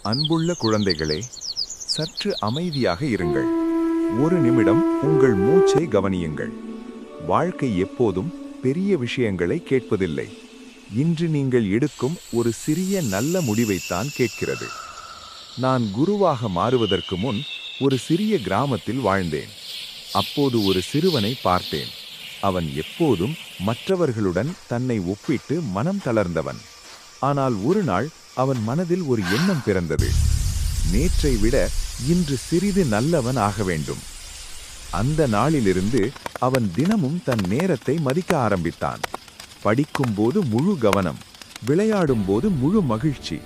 அன்புள்ள குழந்தைகளே, சற்று அமைதியாக இருங்கள். ஒரு நிமிடம் உங்கள் மூச்சை கவனியுங்கள். வாழ்க்கை எப்போதும் பெரிய விஷயங்களை கேட்பதில்லை. இன்று நீங்கள் எடுக்கும் ஒரு சிறிய நல்ல முடிவைத்தான் கேட்கிறது. நான் குருவாக மாறுவதற்கு முன் ஒரு சிறிய கிராமத்தில் வாழ்ந்தேன். அப்போது ஒரு சிறுவனை பார்த்தேன். அவன் எப்போதும் மற்றவர்களுடன் தன்னை ஒப்பிட்டு மனம் தளர்ந்தவன். ஆனால் ஒரு நாள் அவன் மனதில் ஒரு எண்ணம் பிறந்தது. நேற்றை விட இன்று சிறிது நல்லவன் ஆக வேண்டும். அந்த நாளிலிருந்து அவன் தினமும் தன் நேரத்தை மதிக்க ஆரம்பித்தான். படிக்கும்போது முழு கவனம், விளையாடும்போது முழு மகிழ்ச்சி.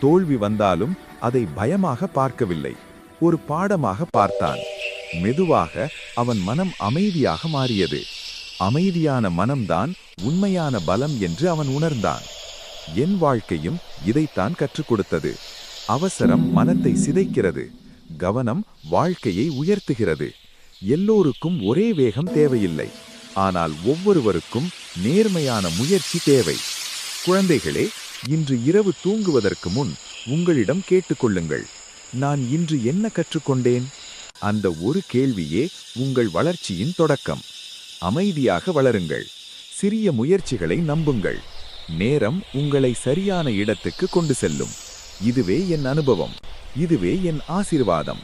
தோல்வி வந்தாலும் அதை பயமாக பார்க்கவில்லை, ஒரு பாடமாக பார்த்தான். மெதுவாக அவன் மனம் அமைதியாக மாறியது. அமைதியான மனம்தான் உண்மையான பலம் என்று அவன் உணர்ந்தான். என் வாழ்க்கையும் இதைத்தான் கற்றுக் கொடுத்தது. அவசரம் மனத்தை சிதைக்கிறது, கவனம் வாழ்க்கையை உயர்த்துகிறது. எல்லோருக்கும் ஒரே வேகம் தேவையில்லை, ஆனால் ஒவ்வொருவருக்கும் நேர்மையான முயற்சி தேவை. குழந்தைகளே, இன்று இரவு தூங்குவதற்கு முன் உங்களிடம் கேட்டுக்கொள்ளுங்கள், நான் இன்று என்ன கற்றுக்கொண்டேன்? அந்த ஒரு கேள்வியே உங்கள் வளர்ச்சியின் தொடக்கம். அமைதியாக வளருங்கள், சிறிய முயற்சிகளை நம்புங்கள். நேரம் உங்களை சரியான இடத்துக்கு கொண்டு செல்லும். இதுவே என் அனுபவம், இதுவே என் ஆசீர்வாதம்.